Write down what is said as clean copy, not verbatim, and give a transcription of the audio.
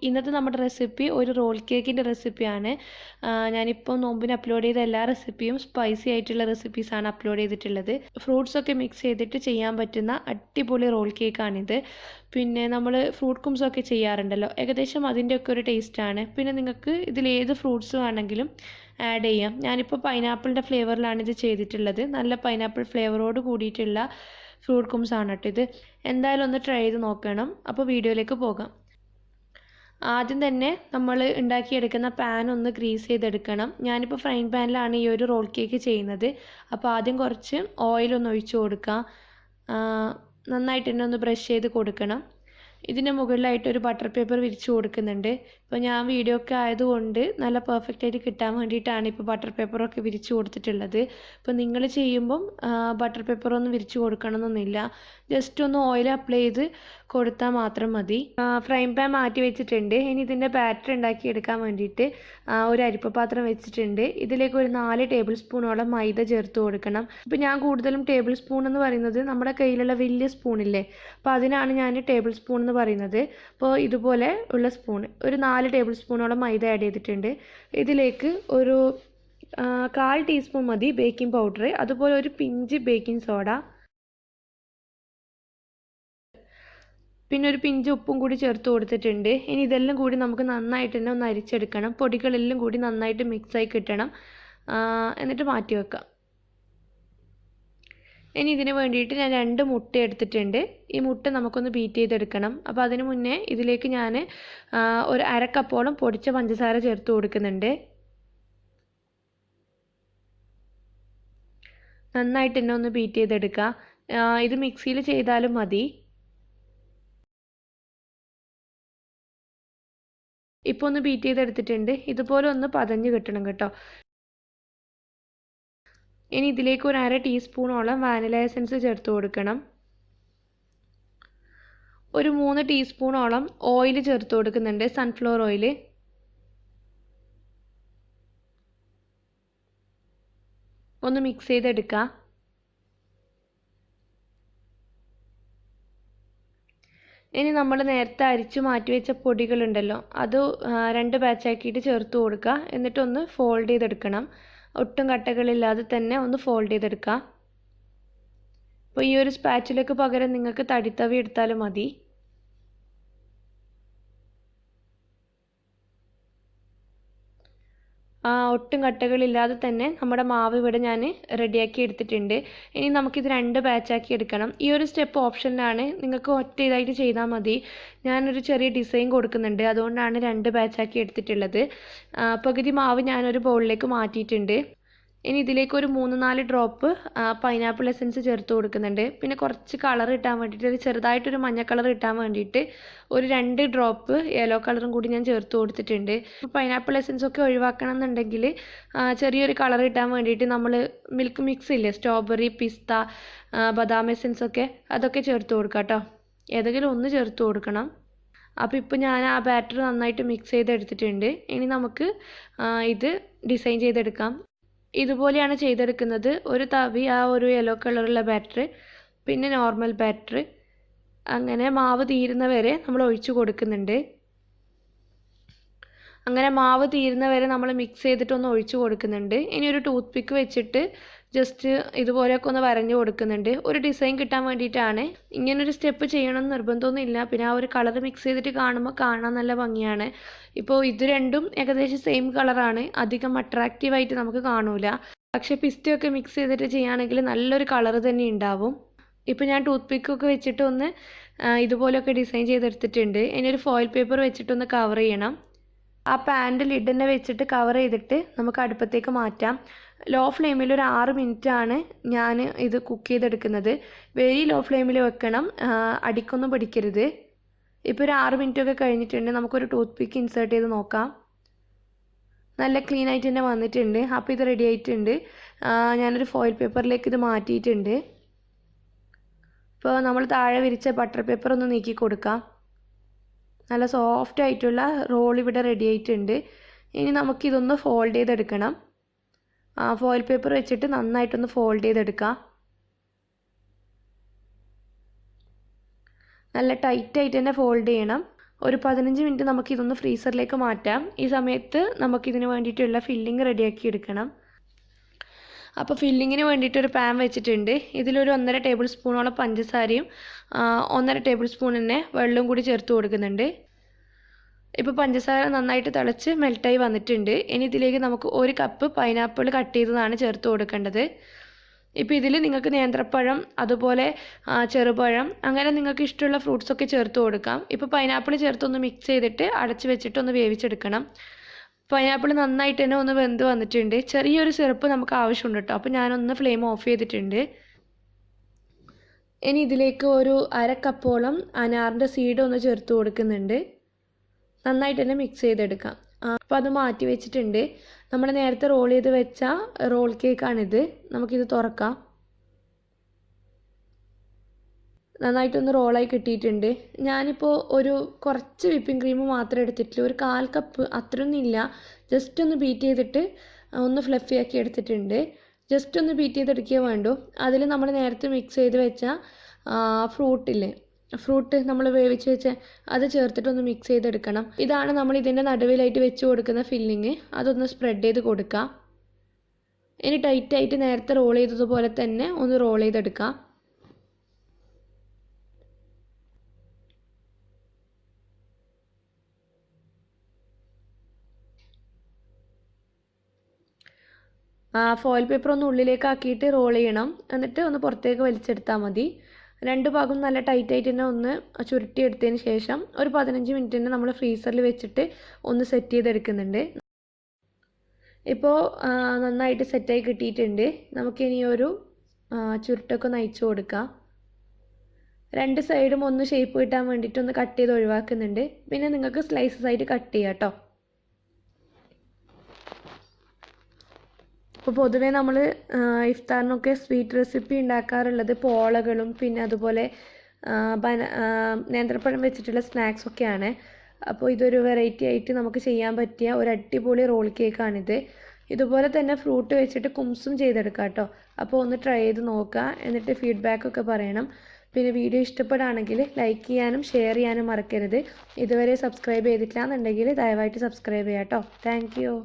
ഇന്നത്തെ നമ്മുടെ റെസിപ്പി ഒരു റോൾ കേക്കിൻ്റെ റെസിപ്പിയാണ്. ഞാനിപ്പോൾ നോമ്പിന് അപ്ലോഡ് ചെയ്ത എല്ലാ റെസിപ്പിയും സ്പൈസി ആയിട്ടുള്ള റെസിപ്പീസാണ് അപ്ലോഡ് ചെയ്തിട്ടുള്ളത്. ഫ്രൂട്ട്സൊക്കെ മിക്സ് ചെയ്തിട്ട് ചെയ്യാൻ പറ്റുന്ന അടിപൊളി റോൾ കേക്കാണിത്. പിന്നെ നമ്മൾ ഫ്രൂട്ട് കുംസൊക്കെ ചെയ്യാറുണ്ടല്ലോ, ഏകദേശം അതിൻ്റെയൊക്കെ ഒരു ടേസ്റ്റാണ്. പിന്നെ നിങ്ങൾക്ക് ഇതിലേത് ഫ്രൂട്ട്സ് വേണമെങ്കിലും ആഡ് ചെയ്യാം. ഞാനിപ്പോൾ പൈനാപ്പിളിൻ്റെ ഫ്ലേവറിലാണ് ഇത് ചെയ്തിട്ടുള്ളത്. നല്ല പൈനാപ്പിൾ ഫ്ലേവറോട് കൂടിയിട്ടുള്ള ഫ്രൂട്ട് കുംസ് ആണ് കേട്ടോ ഇത്. എന്തായാലും ഒന്ന് ട്രൈ ചെയ്ത് നോക്കണം. അപ്പോൾ വീഡിയോയിലേക്ക് പോകാം. ആദ്യം തന്നെ നമ്മൾ ഉണ്ടാക്കിയെടുക്കുന്ന പാൻ ഒന്ന് ഗ്രീസ് ചെയ്തെടുക്കണം. ഞാനിപ്പോൾ ഫ്രൈങ് പാനിലാണ് ഈ ഒരു റോൾ കേക്ക് ചെയ്യുന്നത്. അപ്പോൾ ആദ്യം കുറച്ച് ഓയിലൊന്ന് ഒഴിച്ചു കൊടുക്കുക. നന്നായിട്ട് തന്നെ ഒന്ന് ബ്രഷ് ചെയ്ത് കൊടുക്കണം. ഇതിന് മുകളിലായിട്ട് ഒരു ബട്ടർ പേപ്പർ വിരിച്ചു കൊടുക്കുന്നുണ്ട്. ഇപ്പോൾ ഞാൻ വീഡിയോ ഒക്കെ ആയതുകൊണ്ട് നല്ല പെർഫെക്റ്റ് ആയിട്ട് കിട്ടാൻ വേണ്ടിയിട്ടാണ് ഇപ്പോൾ ബട്ടർ പേപ്പറൊക്കെ വിരിച്ചു കൊടുത്തിട്ടുള്ളത്. ഇപ്പോൾ നിങ്ങൾ ചെയ്യുമ്പം ബട്ടർ പേപ്പറൊന്നും വിരിച്ചു കൊടുക്കണമെന്നൊന്നുമില്ല. ജസ്റ്റ് ഒന്ന് ഓയിൽ അപ്ലൈ ചെയ്ത് കൊടുത്താൽ മാത്രം മതി. ഫ്രൈങ് പാൻ മാറ്റി വെച്ചിട്ടുണ്ട്. ഇനി ഇതിൻ്റെ ബാറ്റർ ഉണ്ടാക്കിയെടുക്കാൻ വേണ്ടിയിട്ട് ഒരു അരിപ്പ പാത്രം വെച്ചിട്ടുണ്ട്. ഇതിലേക്ക് ഒരു 4 ടേബിൾ സ്പൂണോളം മൈദ ചേർത്ത് കൊടുക്കണം. ഇപ്പോൾ ഞാൻ കൂടുതലും ടേബിൾ സ്പൂൺ എന്ന് പറയുന്നത് നമ്മുടെ കയ്യിലുള്ള വലിയ സ്പൂണില്ലേ, അപ്പോൾ അതിനാണ് ഞാൻ ടേബിൾ സ്പൂൺ എന്ന് പറയുന്നത്. അപ്പോൾ ഇതുപോലെ ഉള്ള സ്പൂൺ ഒരു 4 ടേബിൾ സ്പൂണോളം മൈദ ആഡ് ചെയ്തിട്ടുണ്ട്. ഇതിലേക്ക് ഒരു 1/4 ടീസ്പൂൺ മതി ബേക്കിംഗ് പൗഡർ, അതുപോലെ ഒരു പിഞ്ച് ബേക്കിംഗ് സോഡ, പിന്നെ ഒരു പിഞ്ച് ഉപ്പും കൂടി ചേർത്ത് കൊടുത്തിട്ടുണ്ട്. ഇനി ഇതെല്ലാം കൂടി നമുക്ക് നന്നായിട്ട് തന്നെ ഒന്ന് അരിച്ചെടുക്കണം. പൊടികളെല്ലാം കൂടി നന്നായിട്ട് മിക്സായി കിട്ടണം. എന്നിട്ട് മാറ്റി വെക്കാം. ഇനി ഇതിന് വേണ്ടിയിട്ട് ഞാൻ 2 മുട്ട എടുത്തിട്ടുണ്ട്. ഈ മുട്ട നമുക്കൊന്ന് ബീറ്റ് ചെയ്തെടുക്കണം. അപ്പോൾ അതിന് മുന്നേ ഇതിലേക്ക് ഞാൻ ഒരു 1/2 കപ്പോളം പൊടിച്ച പഞ്ചസാര ചേർത്ത് കൊടുക്കുന്നുണ്ട്. നന്നായിട്ട് തന്നെ ഒന്ന് ബീറ്റ് ചെയ്തെടുക്കുക. ഇത് മിക്സിയിൽ ചെയ്താലും മതി. ഇപ്പോൾ ഒന്ന് ബീറ്റ് ചെയ്തെടുത്തിട്ടുണ്ട്. ഇതുപോലെ ഒന്ന് പതഞ്ഞ് കിട്ടണം കേട്ടോ. ഇനി ഇതിലേക്ക് ഒരു 1/2 ടീസ്പൂണോളം വാനില എസൻസ് ചേർത്ത് കൊടുക്കണം. ഒരു 3 ടീസ്പൂണോളം ഓയിൽ ചേർത്ത് കൊടുക്കുന്നുണ്ട്, സൺഫ്ലവർ ഓയിൽ. ഒന്ന് മിക്സ് ചെയ്തെടുക്കുക. ഇനി നമ്മൾ നേരത്തെ അരിച്ചു മാറ്റി വെച്ച പൊടികളുണ്ടല്ലോ, അത് 2 ബാച്ചാക്കിയിട്ട് ചേർത്ത് കൊടുക്കുക. എന്നിട്ടൊന്ന് ഫോൾഡ് ചെയ്തെടുക്കണം. ഒട്ടും കട്ടകളില്ലാതെ തന്നെ ഒന്ന് ഫോൾഡ് ചെയ്തെടുക്കുക. അപ്പോൾ ഈ ഒരു സ്പാച്ചിലേക്ക് പകരം നിങ്ങൾക്ക് തടിത്തവി എടുത്താലും മതി. ഒട്ടും കട്ടകളില്ലാതെ തന്നെ നമ്മുടെ മാവ് ഇവിടെ ഞാൻ റെഡിയാക്കി എടുത്തിട്ടുണ്ട്. ഇനി നമുക്കിത് 2 ബാച്ചാക്കി എടുക്കണം. ഈ ഒരു സ്റ്റെപ്പ് ഓപ്ഷനിലാണ്, നിങ്ങൾക്ക് ഒറ്റ ഇതായിട്ട് ചെയ്താൽ മതി. ഞാനൊരു ചെറിയ ഡിസൈൻ കൊടുക്കുന്നുണ്ട്, അതുകൊണ്ടാണ് 2 ബാച്ചാക്കി എടുത്തിട്ടുള്ളത്. പകുതി മാവ് ഞാനൊരു ബൗളിലേക്ക് മാറ്റിയിട്ടുണ്ട്. ഇനി ഇതിലേക്ക് ഒരു 3-4 ഡ്രോപ്പ് പൈനാപ്പിൾ എസൻസ് ചേർത്ത് കൊടുക്കുന്നുണ്ട്. പിന്നെ കുറച്ച് കളർ കിട്ടാൻ വേണ്ടിയിട്ട്, ഒരു ചെറുതായിട്ടൊരു മഞ്ഞ കളർ കിട്ടാൻ വേണ്ടിയിട്ട് ഒരു 2 ഡ്രോപ്പ് യെല്ലോ കളറും കൂടി ഞാൻ ചേർത്ത് കൊടുത്തിട്ടുണ്ട്. പൈനാപ്പിൾ എസൻസ് ഒക്കെ ഒഴിവാക്കണം എന്നുണ്ടെങ്കിൽ ചെറിയൊരു കളർ കിട്ടാൻ വേണ്ടിയിട്ട് നമ്മൾ മിൽക്ക് മിക്സ് ഇല്ലേ, സ്ട്രോബെറി, പിസ്ത, ബദാം എസൻസ് ഒക്കെ, അതൊക്കെ ചേർത്ത് കൊടുക്കാം കേട്ടോ. ഏതെങ്കിലും ഒന്ന് ചേർത്ത് കൊടുക്കണം. അപ്പോൾ ഇപ്പോൾ ഞാൻ ആ ബാറ്റർ നന്നായിട്ട് മിക്സ് ചെയ്തെടുത്തിട്ടുണ്ട്. ഇനി നമുക്ക് ഇത് ഡിസൈൻ ചെയ്തെടുക്കാം. ഇതുപോലെയാണ് ചെയ്തെടുക്കുന്നത്. ഒരു തവി ആ ഒരു യെല്ലോ കളറുള്ള ബാറ്റർ, പിന്നെ നോർമൽ ബാറ്റർ, അങ്ങനെ മാവ് തീരുന്നവരെ നമ്മൾ ഒഴിച്ചു കൊടുക്കുന്നുണ്ട്. അങ്ങനെ മാവ് തീരുന്നവരെ നമ്മൾ മിക്സ് ചെയ്തിട്ടൊന്ന് ഒഴിച്ചു കൊടുക്കുന്നുണ്ട്. ഇനി ഒരു ടൂത്ത് പിക്ക് വെച്ചിട്ട് ജസ്റ്റ് ഇതുപോലെയൊക്കെ ഒന്ന് വരഞ്ഞു കൊടുക്കുന്നുണ്ട്. ഒരു ഡിസൈൻ കിട്ടാൻ വേണ്ടിയിട്ടാണ്. ഇങ്ങനൊരു സ്റ്റെപ്പ് ചെയ്യണമെന്ന് നിർബന്ധമൊന്നുമില്ല. പിന്നെ ആ ഒരു കളർ മിക്സ് ചെയ്തിട്ട് കാണുമ്പോൾ കാണാൻ നല്ല ഭംഗിയാണ്. ഇപ്പോൾ ഇത് രണ്ടും ഏകദേശം സെയിം കളറാണ്, അധികം അട്രാക്റ്റീവായിട്ട് നമുക്ക് കാണൂല. പക്ഷേ പിസ്റ്റയൊക്കെ മിക്സ് ചെയ്തിട്ട് ചെയ്യുകയാണെങ്കിൽ നല്ലൊരു കളർ തന്നെ ഉണ്ടാവും. ഇപ്പോൾ ഞാൻ ടൂത്ത് പിക്കൊക്കെ വെച്ചിട്ട് ഒന്ന് ഇതുപോലെയൊക്കെ ഡിസൈൻ ചെയ്തെടുത്തിട്ടുണ്ട്. ഇനി ഒരു ഫോയിൽ പേപ്പർ വെച്ചിട്ടൊന്ന് കവർ ചെയ്യണം. ആ പാൻ്റെ ലിഡ് തന്നെ വെച്ചിട്ട് കവർ ചെയ്തിട്ട് നമുക്ക് അടുപ്പത്തേക്ക് മാറ്റാം. ലോ ഫ്ലെയിമിൽ ഒരു 6 മിനിറ്റാണ് ഞാൻ ഇത് കുക്ക് ചെയ്തെടുക്കുന്നത്. വെരി ലോ ഫ്ലെയിമിൽ വെക്കണം, അടിക്കൊന്നും പിടിക്കരുത്. ഇപ്പോൾ ഒരു 6 മിനിറ്റൊക്കെ കഴിഞ്ഞിട്ടുണ്ട്. നമുക്കൊരു ടൂത്ത് പിക്ക് ഇൻസേർട്ട് ചെയ്ത് നോക്കാം. നല്ല ക്ലീൻ ആയിട്ട് തന്നെ വന്നിട്ടുണ്ട്. അപ്പോൾ ഇത് റെഡി ആയിട്ടുണ്ട്. ഞാനൊരു ഫോയിൽ പേപ്പറിലേക്ക് ഇത് മാറ്റിയിട്ടുണ്ട്. ഇപ്പോൾ നമ്മൾ താഴെ വിരിച്ച ബട്ടർ പേപ്പർ ഒന്ന് നീക്കി കൊടുക്കാം. നല്ല സോഫ്റ്റ് ആയിട്ടുള്ള റോൾ ഇവിടെ റെഡി ആയിട്ടുണ്ട്. ഇനി നമുക്കിതൊന്ന് ഫോൾഡ് ചെയ്തെടുക്കണം. ഫോയിൽ പേപ്പർ വെച്ചിട്ട് നന്നായിട്ടൊന്ന് ഫോൾഡ് ചെയ്തെടുക്കാം. നല്ല ടൈറ്റായിട്ട് തന്നെ ഫോൾഡ് ചെയ്യണം. ഒരു 15 മിനിറ്റ് നമുക്കിതൊന്ന് ഫ്രീസറിലേക്ക് മാറ്റാം. ഈ സമയത്ത് നമുക്കിതിന് വേണ്ടിയിട്ടുള്ള ഫില്ലിങ് റെഡിയാക്കി എടുക്കണം. അപ്പോൾ ഫില്ലിങ്ങിന് വേണ്ടിയിട്ട് ഒരു പാൻ വെച്ചിട്ടുണ്ട്. ഇതിലൊരു 1.5 ടേബിൾ സ്പൂണോളം പഞ്ചസാരയും 1.5 ടേബിൾ സ്പൂൺ തന്നെ വെള്ളവും കൂടി ചേർത്ത് കൊടുക്കുന്നുണ്ട്. ഇപ്പോൾ പഞ്ചസാര നന്നായിട്ട് തിളച്ച് മെൽറ്റായി വന്നിട്ടുണ്ട്. ഇനി ഇതിലേക്ക് നമുക്ക് 1 കപ്പ് പൈനാപ്പിൾ കട്ട് ചെയ്തതാണ് ചേർത്ത് കൊടുക്കേണ്ടത്. ഇപ്പോൾ ഇതിൽ നിങ്ങൾക്ക് നേന്ത്രപ്പഴം അതുപോലെ ചെറുപഴം അങ്ങനെ നിങ്ങൾക്ക് ഇഷ്ടമുള്ള ഫ്രൂട്ട്സൊക്കെ ചേർത്ത് കൊടുക്കാം. ഇപ്പോൾ പൈനാപ്പിൾ ചേർത്തൊന്ന് മിക്സ് ചെയ്തിട്ട് അടച്ച് വെച്ചിട്ട് ഒന്ന് വേവിച്ചെടുക്കണം. പൈനാപ്പിൾ നന്നായിട്ട് തന്നെ ഒന്ന് വെന്ത് വന്നിട്ടുണ്ട്. ചെറിയൊരു സിറപ്പ് നമുക്ക് ആവശ്യമുണ്ട് കേട്ടോ. അപ്പോൾ ഞാനൊന്ന് ഫ്ലെയിം ഓഫ് ചെയ്തിട്ടുണ്ട്. ഇനി ഇതിലേക്ക് ഒരു 1/2 കപ്പോളം അനാറിൻ്റെ സീഡ് ഒന്ന് ചേർത്ത് കൊടുക്കുന്നുണ്ട്. നന്നായിട്ട് തന്നെ മിക്സ് ചെയ്തെടുക്കാം. അപ്പോൾ അത് മാറ്റി വെച്ചിട്ടുണ്ട്. നമ്മൾ നേരത്തെ റോൾ ചെയ്ത് വെച്ച റോൾ കേക്കാണിത്. നമുക്കിത് തുറക്കാം. നന്നായിട്ടൊന്ന് റോളായി കിട്ടിയിട്ടുണ്ട്. ഞാനിപ്പോൾ ഒരു കുറച്ച് വിപ്പിംഗ് ക്രീം മാത്രമേ എടുത്തിട്ടുള്ളൂ. ഒരു 1/4 കപ്പ് അത്രയൊന്നും ഇല്ല. ജസ്റ്റ് ഒന്ന് ബീറ്റ് ചെയ്തിട്ട് ഒന്ന് ഫ്ലഫി ആക്കി എടുത്തിട്ടുണ്ട്. ജസ്റ്റ് ഒന്ന് ബീറ്റ് ചെയ്തെടുക്കുകയേ വേണ്ടൂ. അതിൽ നമ്മൾ നേരത്തെ മിക്സ് ചെയ്ത് വെച്ച ഫ്രൂട്ട് നമ്മൾ വേവിച്ച് വെച്ച അത് ചേർത്തിട്ടൊന്ന് മിക്സ് ചെയ്തെടുക്കണം. ഇതാണ് നമ്മൾ ഇതിൻ്റെ നടുവിലായിട്ട് വെച്ച് കൊടുക്കുന്ന ഫില്ലിങ്. അതൊന്ന് സ്പ്രെഡ് ചെയ്ത് കൊടുക്കാം. ഇനി ടൈറ്റായിട്ട് നേരത്തെ റോൾ ചെയ്തതുപോലെ തന്നെ ഒന്ന് റോൾ ചെയ്തെടുക്കാം. ഫോയിൽ പേപ്പർ ഒന്ന് ഉള്ളിലേക്ക് ആക്കിയിട്ട് റോൾ ചെയ്യണം. എന്നിട്ട് ഒന്ന് പുറത്തേക്ക് വലിച്ചെടുത്താൽ മതി. 2 ഭാഗം നല്ല ടൈറ്റായിട്ട് തന്നെ ഒന്ന് ചുരുട്ടിയെടുത്തതിന് ശേഷം ഒരു 15 മിനിറ്റ് തന്നെ നമ്മൾ ഫ്രീസറിൽ വെച്ചിട്ട് ഒന്ന് സെറ്റ് ചെയ്തെടുക്കുന്നുണ്ട്. ഇപ്പോൾ നന്നായിട്ട് സെറ്റായി കിട്ടിയിട്ടുണ്ട്. നമുക്കിനി ഒരു ചുരുട്ടൊക്കെ ഒന്ന് അയച്ചു കൊടുക്കാം. 2 സൈഡും ഒന്ന് ഷേപ്പ് കിട്ടാൻ വേണ്ടിയിട്ട് ഒന്ന് കട്ട് ചെയ്ത് ഒഴിവാക്കുന്നുണ്ട്. പിന്നെ നിങ്ങൾക്ക് സ്ലൈസസ് ആയിട്ട് കട്ട് ചെയ്യാം കേട്ടോ. അപ്പോൾ പൊതുവേ നമ്മൾ ഇഫ്താറിനൊക്കെ സ്വീറ്റ് റെസിപ്പി ഉണ്ടാക്കാറുള്ളത് പോളകളും പിന്നെ അതുപോലെ നേന്ത്രപ്പഴം വെച്ചിട്ടുള്ള സ്നാക്സൊക്കെയാണ്. അപ്പോൾ ഇതൊരു വെറൈറ്റി ആയിട്ട് നമുക്ക് ചെയ്യാൻ പറ്റിയ ഒരു അടിപൊളി റോൾ കേക്കാണിത്. ഇതുപോലെ തന്നെ ഫ്രൂട്ട് വെച്ചിട്ട് കുംസും ചെയ്തെടുക്കാം കേട്ടോ. അപ്പോൾ ഒന്ന് ട്രൈ ചെയ്ത് നോക്കുക. എന്നിട്ട് ഫീഡ്ബാക്കൊക്കെ പറയണം. പിന്നെ വീഡിയോ ഇഷ്ടപ്പെടുകയാണെങ്കിൽ ലൈക്ക് ചെയ്യാനും ഷെയർ ചെയ്യാനും മറക്കരുത്. ഇതുവരെ സബ്സ്ക്രൈബ് ചെയ്തിട്ടില്ല എന്നുണ്ടെങ്കിൽ ദയവായിട്ട് സബ്സ്ക്രൈബ് ചെയ്യാം കേട്ടോ. Thank you.